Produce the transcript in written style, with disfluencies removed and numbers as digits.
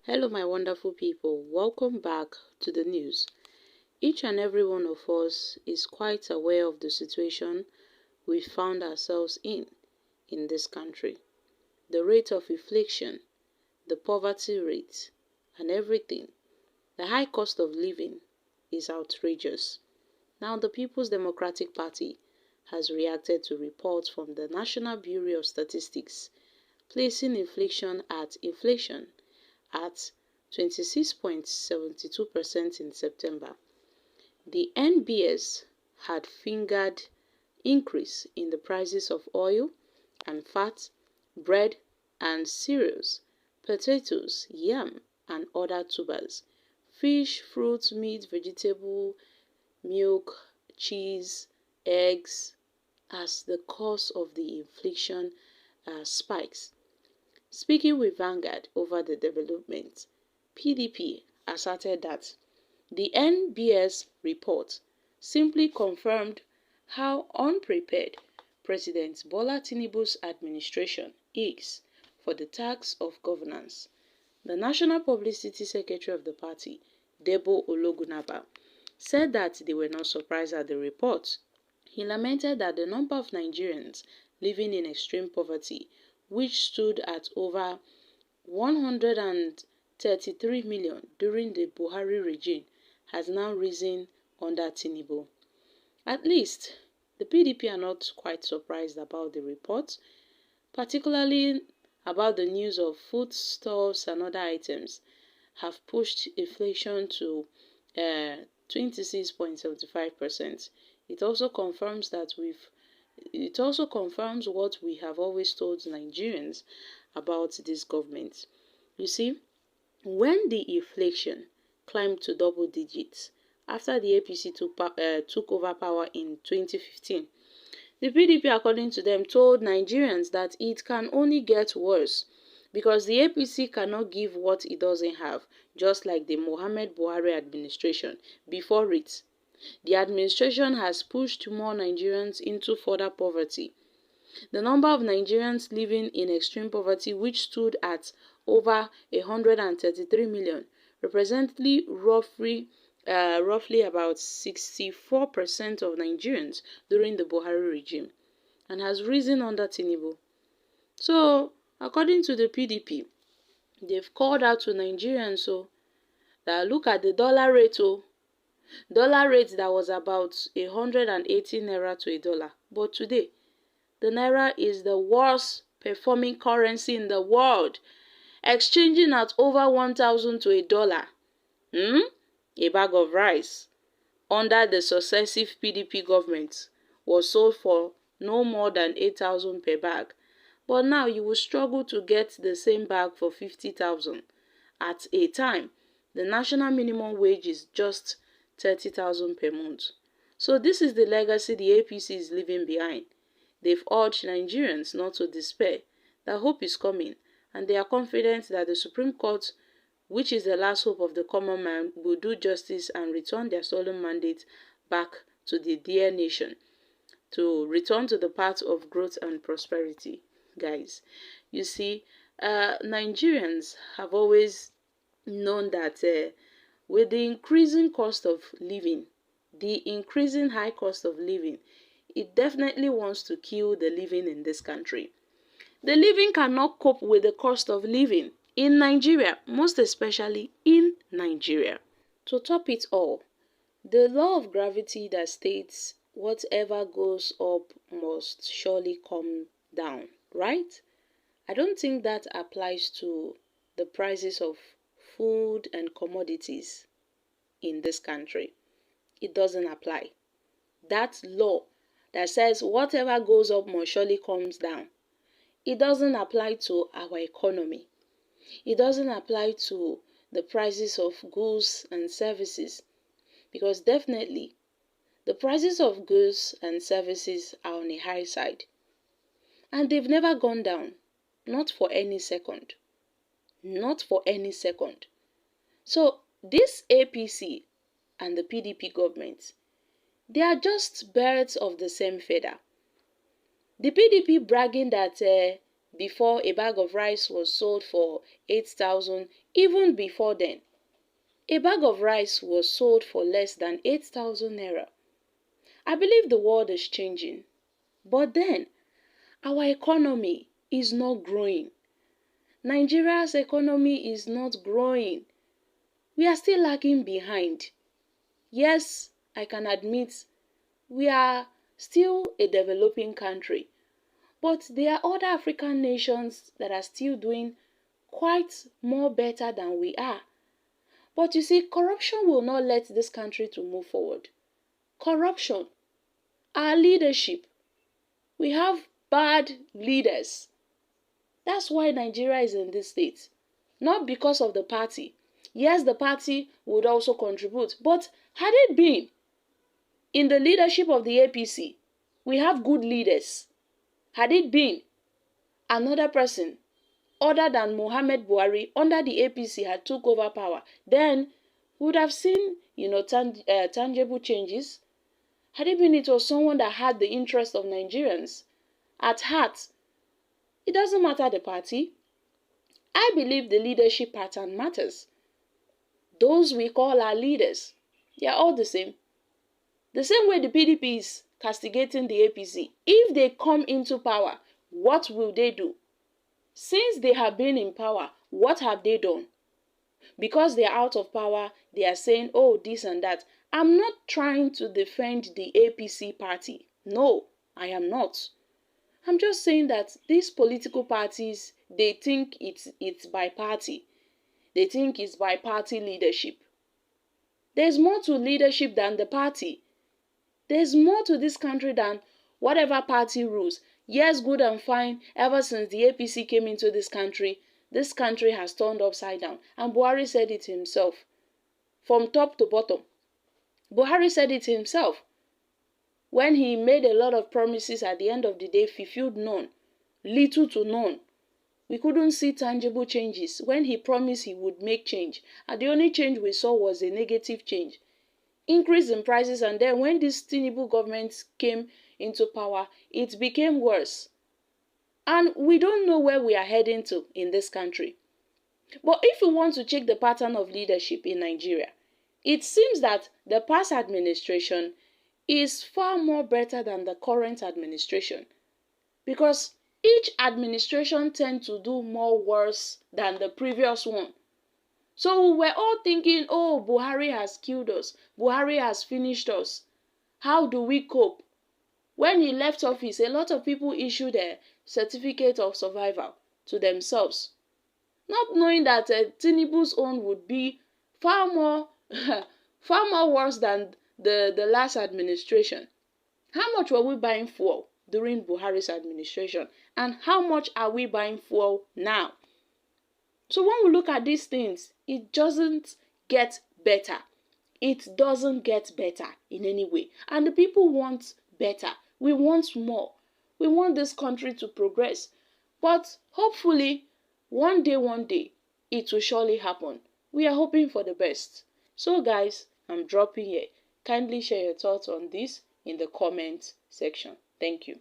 Hello my wonderful people, welcome back to the news. Each and every one of us is quite aware of the situation we found ourselves in this country. The rate of inflation, the poverty rate, and everything. The high cost of living is outrageous. Now the People's Democratic Party has reacted to reports from the National Bureau of Statistics placing inflation at 26.72% in September. The NBS had fingered increase in the prices of oil and fat, bread and cereals, potatoes, yam and other tubers, fish, fruits, meat, vegetable, milk, cheese, eggs as the cause of the inflation spikes. Speaking with Vanguard over the development, PDP asserted that the NBS report simply confirmed how unprepared President Bola Tinubu's administration is for the task of governance. The National Publicity Secretary of the party, Debo Ologunaba, said that they were not surprised at the report. He lamented that the number of Nigerians living in extreme poverty, which stood at over 133 million during the Buhari regime, has now risen under Tinubu. At least, the PDP are not quite surprised about the report, particularly about the news of foodstuffs and other items have pushed inflation to 26.75%. It also confirms what we have always told Nigerians about this government. You see, when the inflation climbed to double digits after the APC took over power in 2015, the PDP, according to them, told Nigerians that it can only get worse because the APC cannot give what it doesn't have, just like the Muhammad Buhari administration before it. The administration has pushed more Nigerians into further poverty. The number of Nigerians living in extreme poverty, which stood at over 133 million, representing roughly about 64% of Nigerians during the Buhari regime, and has risen under Tinubu. So, according to the PDP, they've called out to Nigerians that look at the dollar rate. Dollar rate that was about 180 naira to a dollar, but today the naira is the worst performing currency in the world, exchanging at over 1,000 to a dollar. A bag of rice under the successive PDP governments was sold for no more than 8,000 per bag, but now you will struggle to get the same bag for 50,000. At a time, the national minimum wage is just 30,000 per month. So this is the legacy the APC is leaving behind. They've urged Nigerians not to despair, that hope is coming, and they are confident that the Supreme Court, which is the last hope of the common man, will do justice and return their stolen mandate back to the dear nation, to return to the path of growth and prosperity. Guys, you see, Nigerians have always known that with the increasing cost of living, the increasing high cost of living, it definitely wants to kill the living in this country. The living cannot cope with the cost of living in Nigeria, most especially in Nigeria. To top it all, the law of gravity that states whatever goes up must surely come down, right? I don't think that applies to the prices of food and commodities in this country. It doesn't apply. That law that says whatever goes up must surely comes down, it doesn't apply to our economy. It doesn't apply to the prices of goods and services, because definitely the prices of goods and services are on a high side, and they've never gone down, not for any second. Not for any second. So this APC and the PDP government, they are just birds of the same feather. The PDP bragging that before a bag of rice was sold for 8,000, even before then, a bag of rice was sold for less than 8,000 naira. I believe the world is changing, but then our economy is not growing. Nigeria's economy is not growing. We are still lagging behind. Yes, I can admit we are still a developing country, but there are other African nations that are still doing quite more better than we are. But you see, corruption will not let this country to move forward. Corruption, our leadership, we have bad leaders. That's why Nigeria is in this state. Not because of the party. Yes, the party would also contribute, but had it been in the leadership of the APC, we have good leaders. Had it been another person other than Muhammad Buhari under the APC had took over power, then we would have seen, tangible changes. Had it been it was someone that had the interest of Nigerians at heart, it doesn't matter the party. I believe the leadership pattern matters. Those we call our leaders, they are all the same. The same way the PDP is castigating the APC. If they come into power, what will they do? Since they have been in power, what have they done? Because they are out of power, they are saying, oh, this and that. I'm not trying to defend the APC party. No, I am not. I'm just saying that these political parties, they think it's by party. They think it's by party leadership. There's more to leadership than the party. There's more to this country than whatever party rules. Yes, good and fine, ever since the APC came into this country has turned upside down. And Buhari said it himself. From top to bottom. Buhari said it himself. When he made a lot of promises, at the end of the day, fulfilled none. Little to none. We couldn't see tangible changes. When he promised he would make change, and the only change we saw was a negative change. Increase in prices, and then when this Tinubu government came into power, it became worse. And we don't know where we are heading to in this country. But if we want to check the pattern of leadership in Nigeria, it seems that the past administration is far more better than the current administration. Because each administration tends to do more worse than the previous one. So we were all thinking, oh, Buhari has killed us. Buhari has finished us. How do we cope? When he left office, a lot of people issued a certificate of survival to themselves, not knowing that Tinubu's own would be far more worse than the last administration. How much were we buying fuel during Buhari's administration? And how much are we buying fuel now? So when we look at these things, it doesn't get better. It doesn't get better in any way. And the people want better. We want more. We want this country to progress. But hopefully, one day, it will surely happen. We are hoping for the best. So guys, I'm dropping here. Kindly share your thoughts on this in the comment section. Thank you.